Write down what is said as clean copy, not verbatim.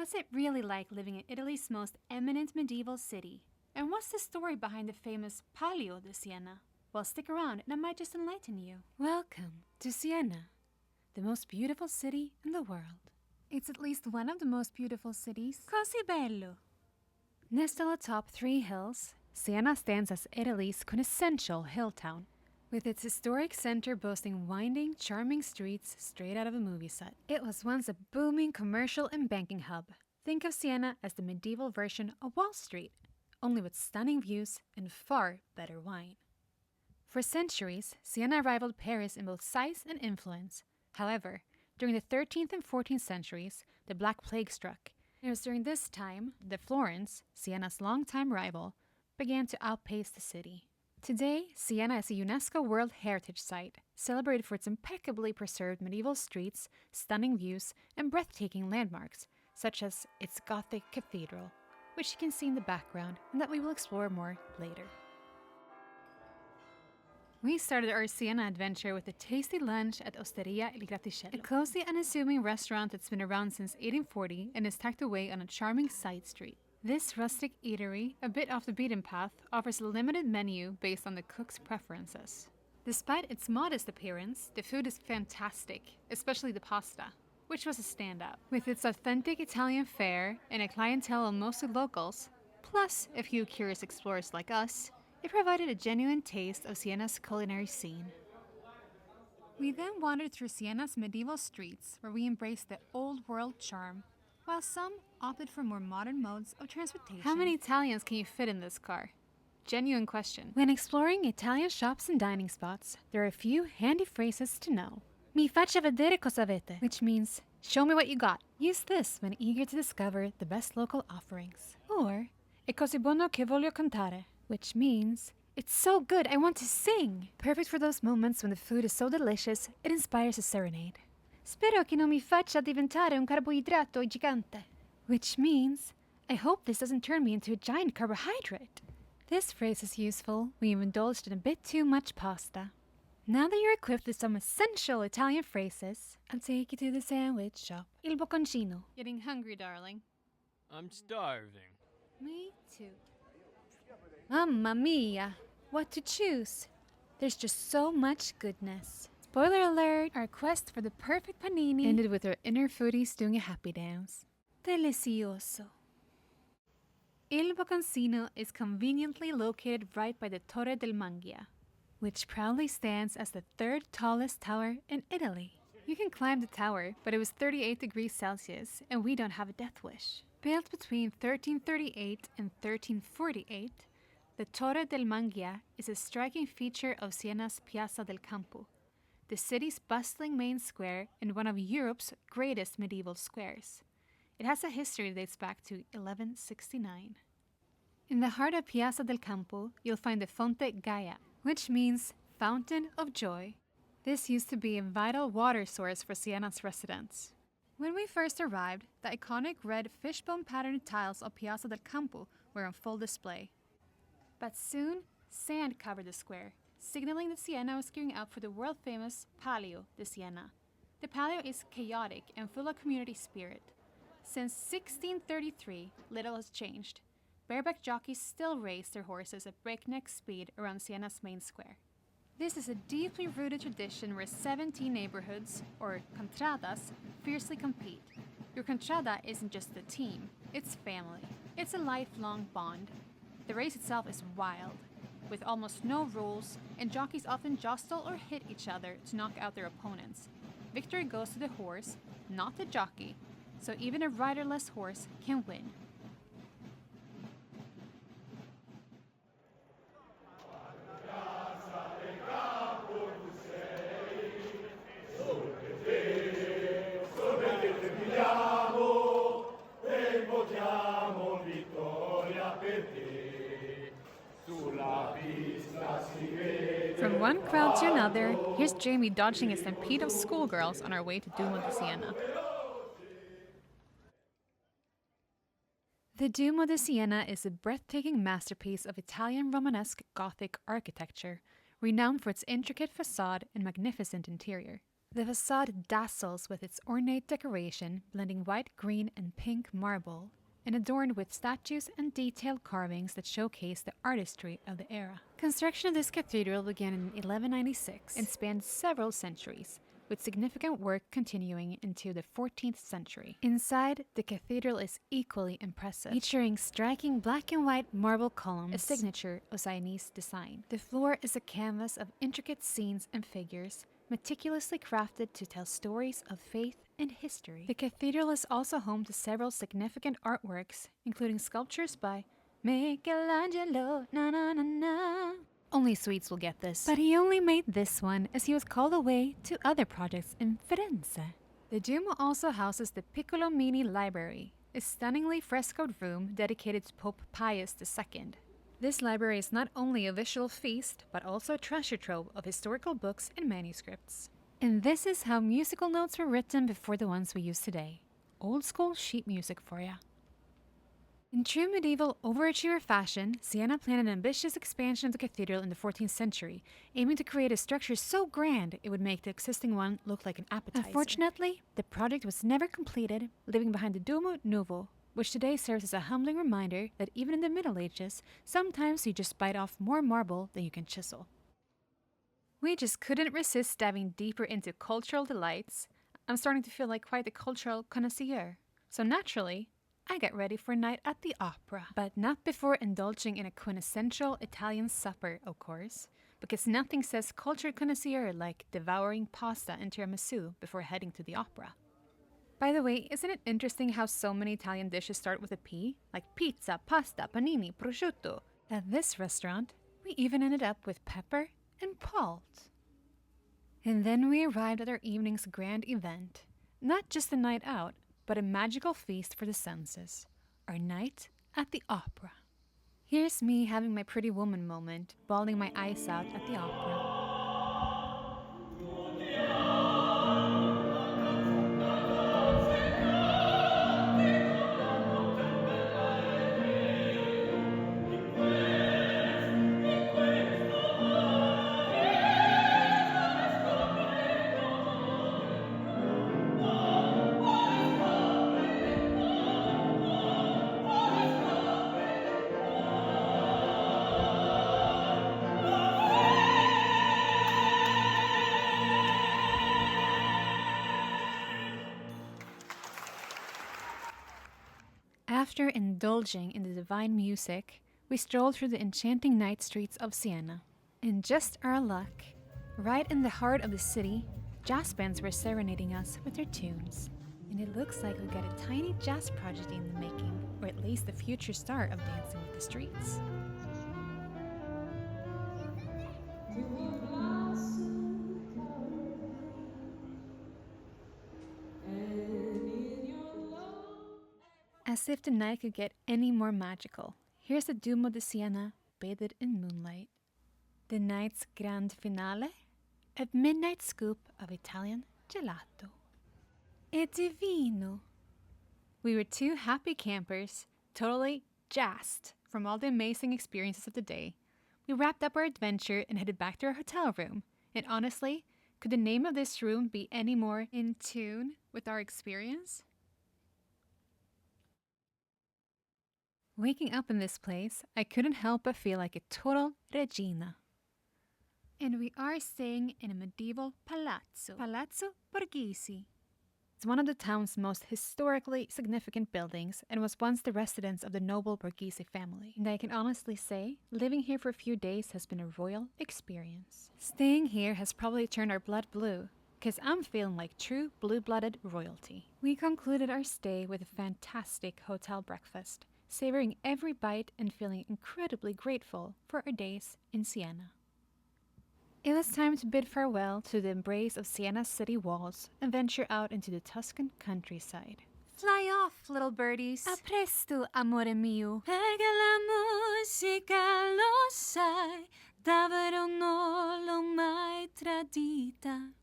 What's it really like living in Italy's most eminent medieval city? And what's the story behind the famous Palio di Siena? Well, stick around and I might just enlighten you. Welcome to Siena, the most beautiful city in the world. It's at least one of the most beautiful cities. Così bello! Nestled atop 3 hills, Siena stands as Italy's quintessential hill town, with its historic center boasting winding, charming streets straight out of a movie set. It was once a booming commercial and banking hub. Think of Siena as the medieval version of Wall Street, only with stunning views and far better wine. For centuries, Siena rivaled Paris in both size and influence. However, during the 13th and 14th centuries, the Black Plague struck. It was during this time that Florence, Siena's longtime rival, began to outpace the city. Today, Siena is a UNESCO World Heritage Site, celebrated for its impeccably preserved medieval streets, stunning views, and breathtaking landmarks, such as its Gothic cathedral, which you can see in the background and that we will explore more later. We started our Siena adventure with a tasty lunch at Osteria Il Graticello, a cozy, unassuming restaurant that's been around since 1840 and is tucked away on a charming side street. This rustic eatery, a bit off the beaten path, offers a limited menu based on the cook's preferences. Despite its modest appearance, the food is fantastic, especially the pasta, which was a standout. With its authentic Italian fare and a clientele of mostly locals, plus a few curious explorers like us, it provided a genuine taste of Siena's culinary scene. We then wandered through Siena's medieval streets, where we embraced the old-world charm, while some opted for more modern modes of transportation. How many Italians can you fit in this car? Genuine question. When exploring Italian shops and dining spots, there are a few handy phrases to know. Mi faccia vedere cosa avete, which means, show me what you got. Use this when eager to discover the best local offerings. Or, è così buono che voglio cantare, which means, it's so good I want to sing. Perfect for those moments when the food is so delicious, it inspires a serenade. Spero che non mi faccia diventare un carboidrato gigante. Which means, I hope this doesn't turn me into a giant carbohydrate. This phrase is useful when you've indulged in a bit too much pasta. Now that you're equipped with some essential Italian phrases, I'll take you to the sandwich shop. Il bocconcino. Getting hungry, darling. I'm starving. Me too. Mamma mia! What to choose? There's just so much goodness. Spoiler alert, our quest for the perfect panini ended with our inner foodies doing a happy dance. Delicioso. Il Bocconcino is conveniently located right by the Torre del Mangia, which proudly stands as the 3rd tallest tower in Italy. You can climb the tower, but it was 38 degrees Celsius, and we don't have a death wish. Built between 1338 and 1348, the Torre del Mangia is a striking feature of Siena's Piazza del Campo, the city's bustling main square and one of Europe's greatest medieval squares. It has a history that dates back to 1169. In the heart of Piazza del Campo, you'll find the Fonte Gaia, which means Fountain of Joy. This used to be a vital water source for Siena's residents. When we first arrived, the iconic red fishbone-patterned tiles of Piazza del Campo were on full display. But soon, sand covered the square, signaling that Siena was gearing up for the world-famous Palio di Siena. The Palio is chaotic and full of community spirit. Since 1633, little has changed. Bareback jockeys still race their horses at breakneck speed around Siena's main square. This is a deeply rooted tradition where 17 neighborhoods, or contradas, fiercely compete. Your contrada isn't just a team, it's family. It's a lifelong bond. The race itself is wild, with almost no rules, and jockeys often jostle or hit each other to knock out their opponents. Victory goes to the horse, not the jockey, so even a riderless horse can win. From one crowd to another, here's Jamie dodging a stampede of schoolgirls on our way to Duomo di Siena. The Duomo di Siena is a breathtaking masterpiece of Italian Romanesque Gothic architecture, renowned for its intricate facade and magnificent interior. The facade dazzles with its ornate decoration, blending white, green, and pink marble, and adorned with statues and detailed carvings that showcase the artistry of the era. Construction of this cathedral began in 1196 and spanned several centuries, with significant work continuing into the 14th century. Inside, the cathedral is equally impressive, featuring striking black and white marble columns, a signature of Sienese design. The floor is a canvas of intricate scenes and figures, meticulously crafted to tell stories of faith and history. The cathedral is also home to several significant artworks, including sculptures by Michelangelo, na na na na. Only Swedes will get this. But he only made this one as he was called away to other projects in Firenze. The Duomo also houses the Piccolo Mini Library, a stunningly frescoed room dedicated to Pope Pius II. This library is not only a visual feast, but also a treasure trove of historical books and manuscripts. And this is how musical notes were written before the ones we use today. Old school sheet music for ya. In true medieval overachiever fashion, Siena planned an ambitious expansion of the cathedral in the 14th century, aiming to create a structure so grand it would make the existing one look like an appetizer. Unfortunately, the project was never completed, leaving behind the Duomo Nuovo, which today serves as a humbling reminder that even in the Middle Ages, sometimes you just bite off more marble than you can chisel. We just couldn't resist diving deeper into cultural delights. I'm starting to feel like quite a cultural connoisseur. So naturally, I got ready for a night at the opera. But not before indulging in a quintessential Italian supper, of course, because nothing says cultured connoisseur like devouring pasta and tiramisu before heading to the opera. By the way, isn't it interesting how so many Italian dishes start with a P? Like pizza, pasta, panini, prosciutto. At this restaurant, we even ended up with pepper and palt. And then we arrived at our evening's grand event. Not just a night out, but a magical feast for the senses. Our night at the opera. Here's me having my pretty woman moment, bawling my eyes out at the opera. After indulging in the divine music, we strolled through the enchanting night streets of Siena. And just our luck, right in the heart of the city, jazz bands were serenading us with their tunes. And it looks like we got a tiny jazz project in the making, or at least the future star of Dancing with the Streets. As if the night could get any more magical, here's the Duomo di Siena bathed in moonlight. The night's grand finale, a midnight scoop of Italian gelato. È divino! We were two happy campers, totally jazzed from all the amazing experiences of the day. We wrapped up our adventure and headed back to our hotel room. And honestly, could the name of this room be any more in tune with our experience? Waking up in this place, I couldn't help but feel like a total regina. And we are staying in a medieval palazzo, Palazzo Borghese. It's one of the town's most historically significant buildings and was once the residence of the noble Borghese family. And I can honestly say, living here for a few days has been a royal experience. Staying here has probably turned our blood blue, because I'm feeling like true blue-blooded royalty. We concluded our stay with a fantastic hotel breakfast, savoring every bite and feeling incredibly grateful for our days in Siena. It was time to bid farewell to the embrace of Siena's city walls and venture out into the Tuscan countryside. Fly off, little birdies. A presto, amore mio. Perché la musica lo sai, davvero non l'ho mai tradita.